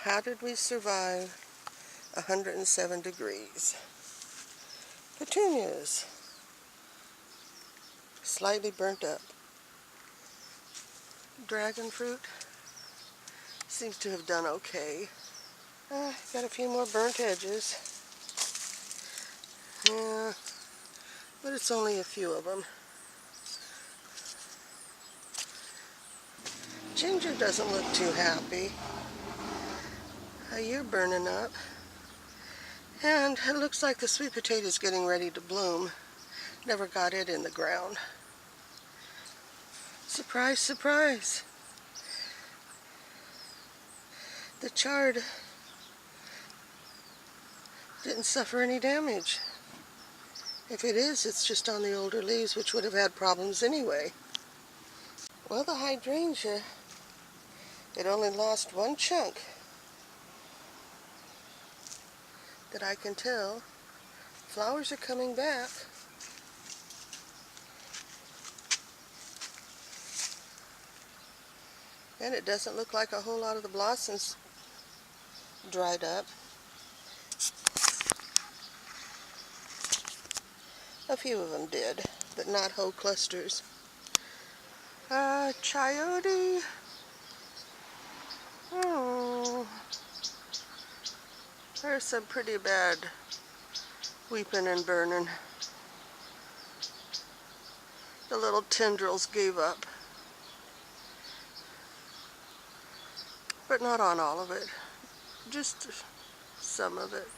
How did we survive 107 degrees? Petunias, slightly burnt up. Dragon fruit seems to have done okay. Got a few more burnt edges. Yeah, but it's only a few of them. Ginger doesn't look too happy. You're burning up. And it looks like the sweet potato is getting ready to bloom. Never got it in the ground. Surprise, surprise. The chard didn't suffer any damage. If it is, it's just on the older leaves, which would have had problems anyway. Well, the hydrangea, it only lost one chunk that I can tell. Flowers are coming back. And it doesn't look like a whole lot of the blossoms dried up. A few of them did, but not whole clusters. Chayote. Oh, there's some pretty bad weeping and burning. The little tendrils gave up. But not on all of it. Just some of it.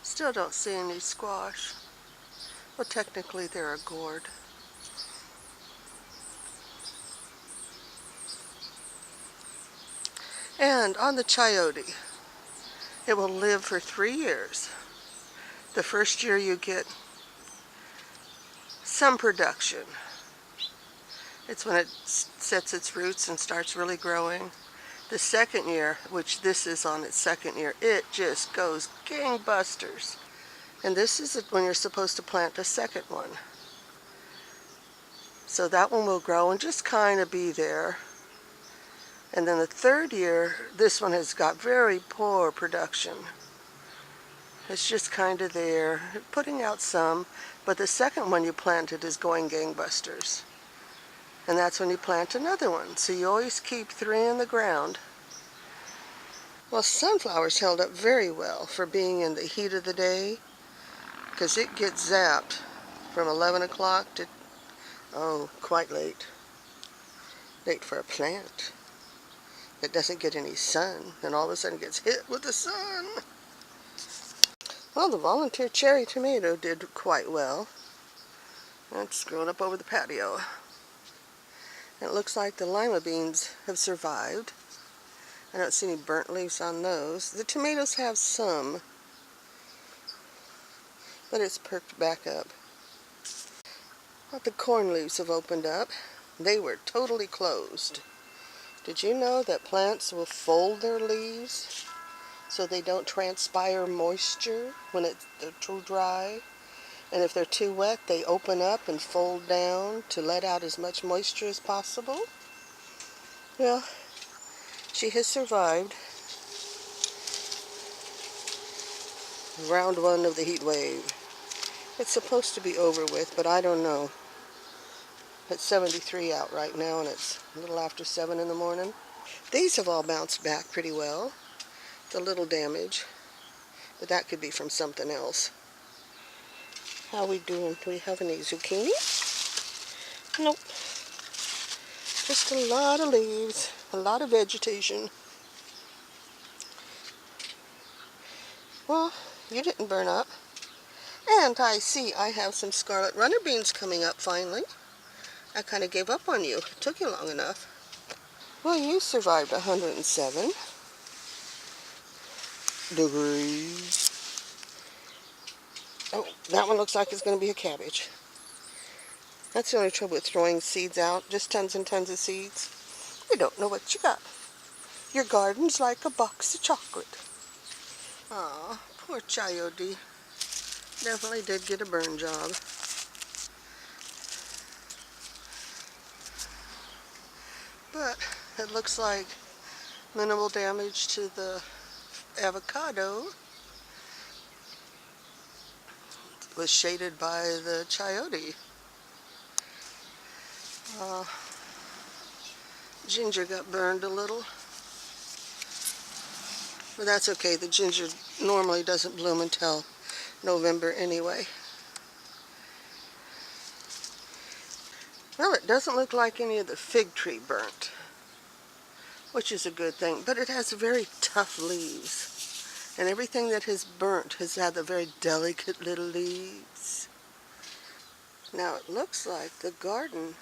Still don't see any squash. Well, technically they're a gourd. And on the chayote, it will live for 3 years. The first year you get some production. It's when it sets its roots and starts really growing. The second year, which this is on its second year, it just goes gangbusters. And this is when you're supposed to plant the second one. So that one will grow and just kind of be there. And then the third year, this one has got very poor production. It's just kind of there, putting out some, but the second one you planted is going gangbusters. And that's when you plant another one. So you always keep 3 in the ground. Well, sunflowers held up very well for being in the heat of the day, because it gets zapped from 11 o'clock to, quite late. Late for a plant that doesn't get any sun, and all of a sudden gets hit with the sun. Well, the volunteer cherry tomato did quite well. It's growing up over the patio. It looks like the lima beans have survived. I don't see any burnt leaves on those. The tomatoes have some, but it's perked back up. Well, the corn leaves have opened up. They were totally closed. Did you know that plants will fold their leaves so they don't transpire moisture when they're too dry? And if they're too wet, they open up and fold down to let out as much moisture as possible. Well, she has survived round 1 of the heat wave. It's supposed to be over with, but I don't know. It's 73 out right now, and it's a little after 7 in the morning. These have all bounced back pretty well. It's a little damage, but that could be from something else. How we doing? Do we have any zucchini? Nope. Just a lot of leaves, a lot of vegetation. Well, you didn't burn up. And I see I have some scarlet runner beans coming up finally. I kind of gave up on you. It took you long enough. Well, you survived 107 degrees. Oh, that one looks like it's going to be a cabbage. That's the only trouble with throwing seeds out. Just tons and tons of seeds. You don't know what you got. Your garden's like a box of chocolate. Aw, poor chayote. Definitely did get a burn job. But it looks like Minimal damage to the avocado. It was shaded by the chayote. Ginger got burned a little. But that's okay. The ginger normally doesn't bloom until November anyway. Well, it doesn't look like any of the fig tree burnt, which is a good thing, but it has very tough leaves. And everything that has burnt has had the very delicate little leaves. Now it looks like the garden,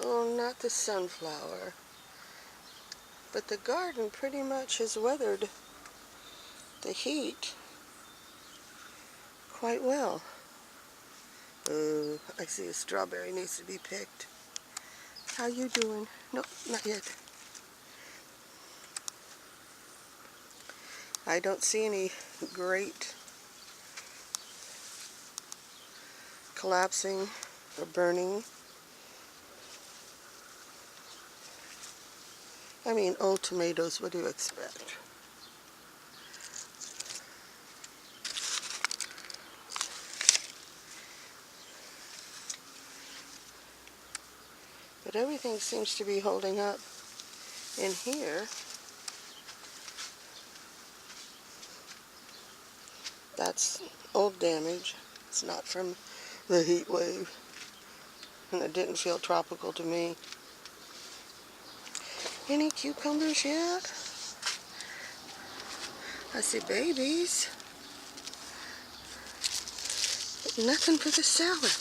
oh, not the sunflower, but the garden pretty much has weathered the heat quite well. Oh, I see a strawberry needs to be picked. How you doing? Nope, not yet. I don't see any great collapsing or burning. I mean, old tomatoes, what do you expect? But everything seems to be holding up in here. That's old damage. It's not from the heat wave. And it didn't feel tropical to me. Any cucumbers yet? I see babies. But nothing for the salad.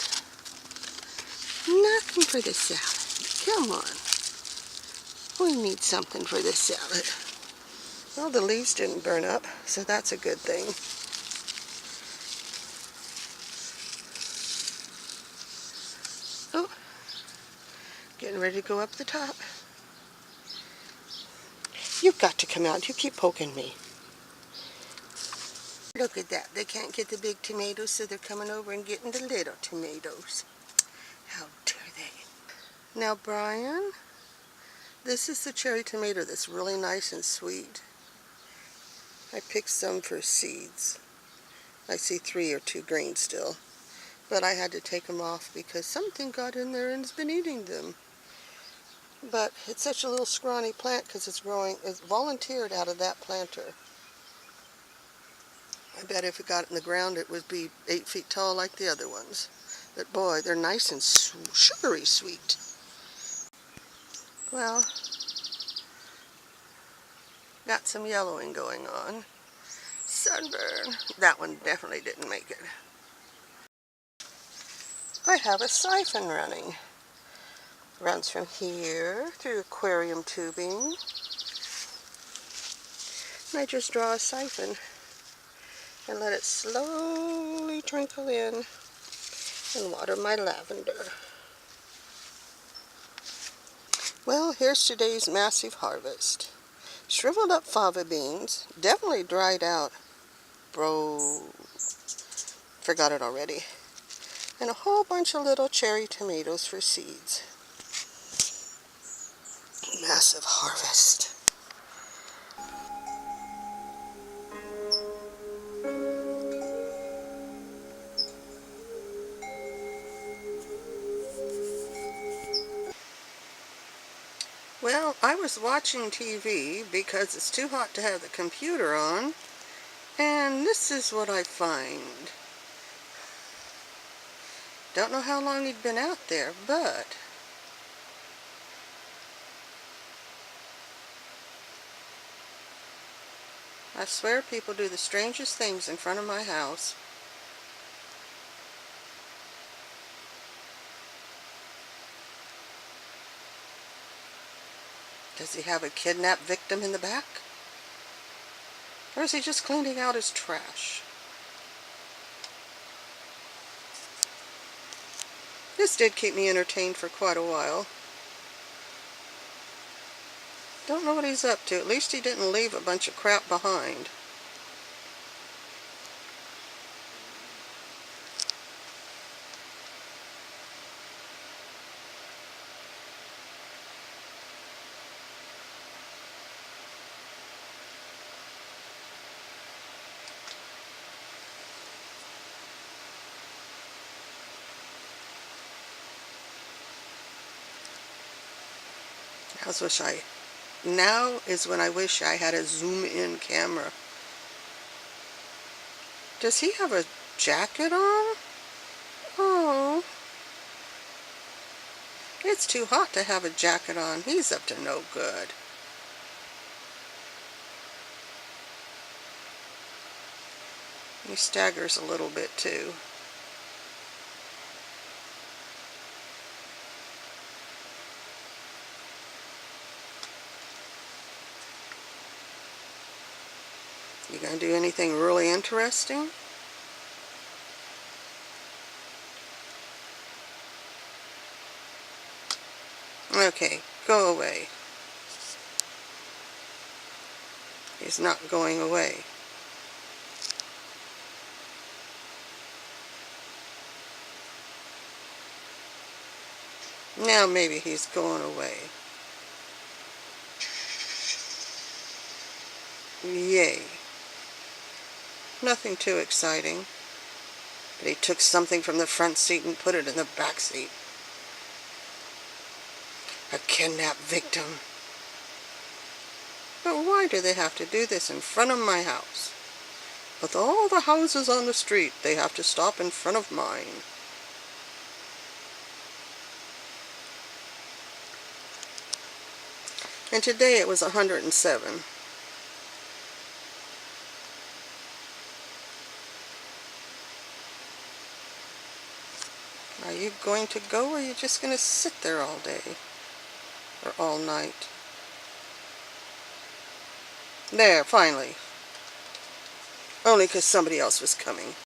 Nothing for the salad. Come on. We need something for the salad. Well, the leaves didn't burn up, so that's a good thing. Oh, getting ready to go up the top. You've got to come out. You keep poking me. Look at that. They can't get the big tomatoes, so they're coming over and getting the little tomatoes. How dare they? Now, Brian, this is the cherry tomato that's really nice and sweet. I picked some for seeds. I see 3 or 2 green still. But I had to take them off because something got in there and has been eating them. But it's such a little scrawny plant because it's growing, it's volunteered out of that planter. I bet if it got in the ground it would be 8 feet tall like the other ones. But boy, they're nice and sugary sweet. Well, got some yellowing going on. Sunburn. That one definitely didn't make it. I have a siphon running. Runs from here through aquarium tubing. And I just draw a siphon and let it slowly trickle in and water my lavender. Well, here's today's massive harvest. Shriveled up fava beans, definitely dried out, forgot it already. And a whole bunch of little cherry tomatoes for seeds. Massive harvest. Well, I was watching TV because it's too hot to have the computer on, and this is what I find. Don't know how long he'd been out there, but I swear people do the strangest things in front of my house. Does he have a kidnapped victim in the back? Or is he just cleaning out his trash? This did keep me entertained for quite a while. Don't know what he's up to. At least he didn't leave a bunch of crap behind. Now is when I wish I had a zoom-in camera. Does he have a jacket on? Oh. It's too hot to have a jacket on. He's up to no good. He staggers a little bit too. You gonna do anything really interesting? Okay, go away. He's not going away. Now maybe he's going away. Yay. Nothing too exciting. But he took something from the front seat and put it in the back seat. A kidnapped victim. But why do they have to do this in front of my house? With all the houses on the street, they have to stop in front of mine. And today it was 107. Are you going to go, or are you just going to sit there all day? Or all night? There, finally. Only because somebody else was coming.